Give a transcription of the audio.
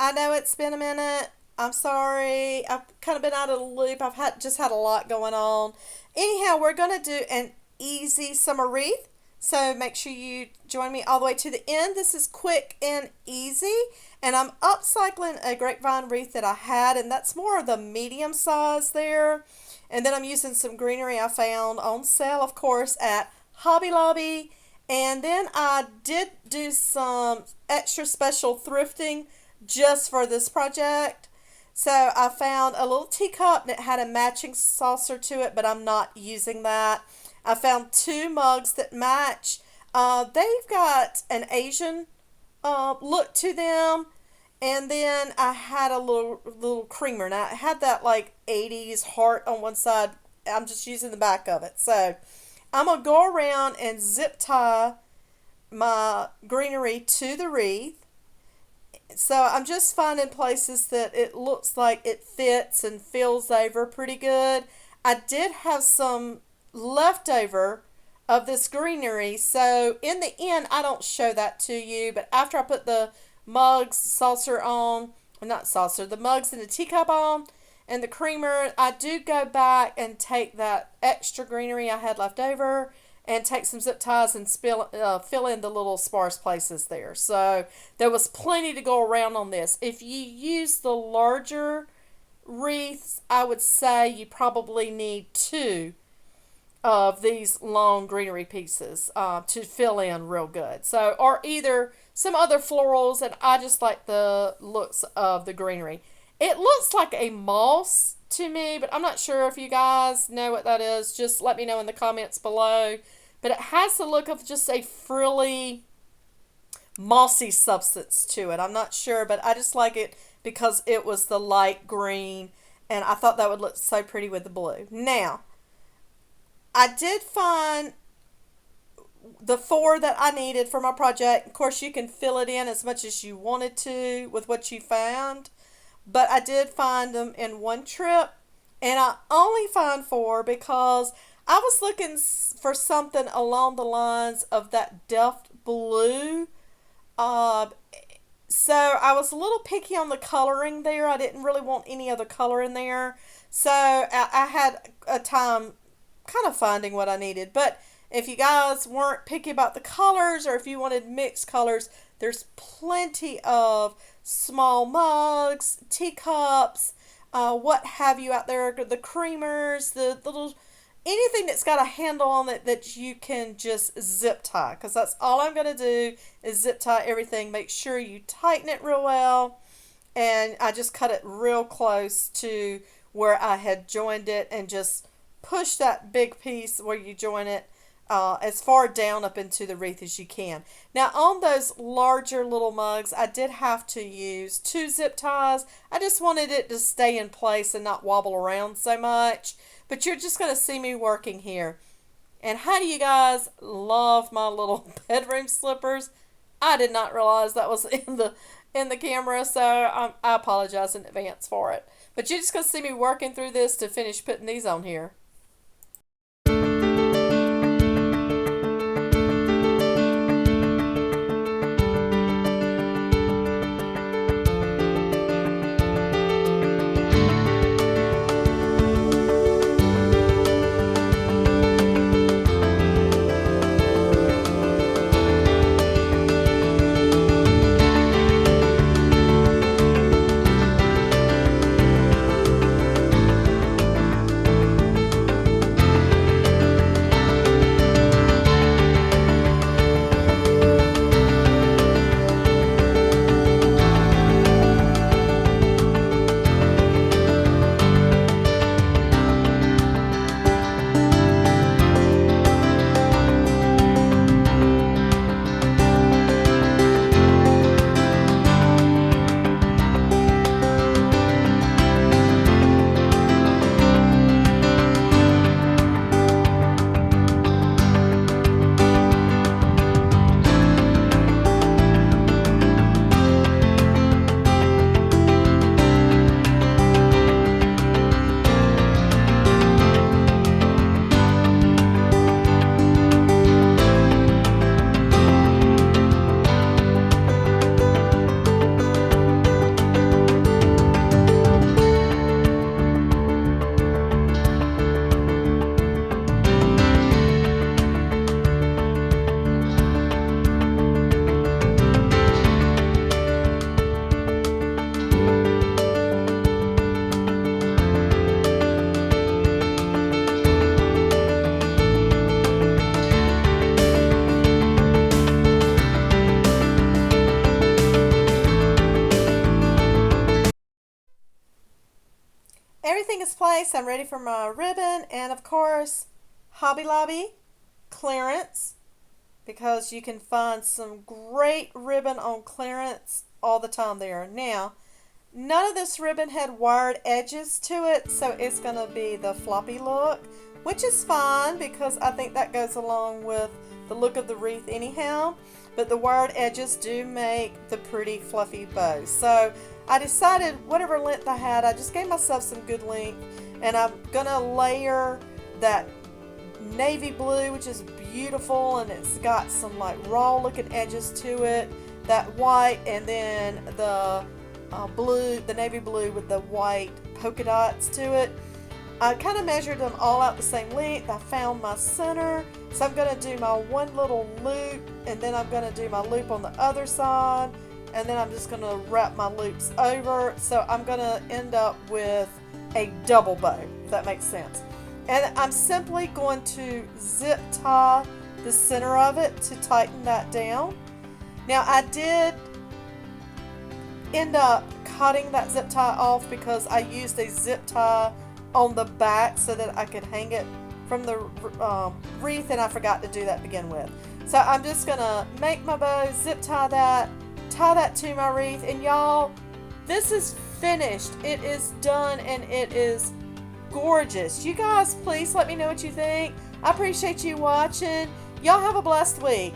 I know it's been a minute. I'm sorry. I've kind of been out of the loop. I've had a lot going on. Anyhow, we're gonna do an easy summer wreath. So make sure you join me all the way to the end. This is quick and easy. And I'm upcycling a grapevine wreath that I had, and that's more of the medium size there. And then I'm using some greenery I found on sale, of course, at Hobby Lobby. And then I did do some extra special thrifting just for this project. So I found a little teacup that had a matching saucer to it, but I'm not using that. I found two mugs that match. They've got an Asian look to them. And then I had a little creamer. Now I had that like 80s heart on one side. I'm just using the back of it. So I'm going to go around and zip tie my greenery to the wreath. So I'm just finding places that it looks like it fits and fills over pretty good. I did have some leftover of this greenery. So in the end, I don't show that to you. But after I put the mugs, saucer on, not saucer, the mugs and the teacup on, and the creamer, I do go back and take that extra greenery I had left over and take some zip ties and fill in the little sparse places there. So there was plenty to go around on this. If you use the larger wreaths, I would say you probably need two of these long greenery pieces to fill in real good. So, or either some other florals, and I just like the looks of the greenery. It looks like a moss to me, but I'm not sure if you guys know what that is. Just let me know in the comments below. But it has the look of just a frilly, mossy substance to it. I'm not sure, but I just like it because it was the light green, and I thought that would look so pretty with the blue. Now, I did find the four that I needed for my project. Of course, you can fill it in as much as you wanted to with what you found, but I did find them in one trip, and I only found four because I was looking for something along the lines of that Delft blue. So I was a little picky on the coloring there. I didn't really want any other color in there. So I had a time kind of finding what I needed. But if you guys weren't picky about the colors, or if you wanted mixed colors, there's plenty of small mugs, teacups, what have you out there, the creamers, the little, anything that's got a handle on it that you can just zip tie, because that's all I'm going to do is zip tie everything. Make sure you tighten it real well, and I just cut it real close to where I had joined it, and just push that big piece where you join it as far down up into the wreath as you can. Now on those larger little mugs, I did have to use two zip ties. I just wanted it to stay in place and not wobble around so much. But you're just going to see me working here. And how do you guys love my little bedroom slippers? I did not realize that was in the camera, so I apologize in advance for it. But you're just going to see me working through this to finish putting these on here. nice. I'm ready for my ribbon. And of course, Hobby Lobby clearance, because you can find some great ribbon on clearance all the time there. Now, none of this ribbon had wired edges to it, so it's going to be the floppy look, which is fine because I think that goes along with the look of the wreath anyhow. But the wired edges do make the pretty fluffy bow. So I decided whatever length I had, I just gave myself some good length, and I'm going to layer that navy blue, which is beautiful, and it's got some like raw looking edges to it, that white, and then the blue, the navy blue with the white polka dots to it. I kind of measured them all out the same length. I found my center, so I'm going to do my one little loop, and then I'm going to do my loop on the other side, and then I'm just going to wrap my loops over. So I'm going to end up with a double bow, if that makes sense. And I'm simply going to zip tie the center of it to tighten that down. Now I did end up cutting that zip tie off because I used a zip tie on the back so that I could hang it from the wreath, and I forgot to do that to begin with. So I'm just going to make my bow, zip tie that to my wreath, and y'all, this is finished. It is done, and it is gorgeous. You guys, please let me know what you think. I appreciate you watching. Y'all have a blessed week.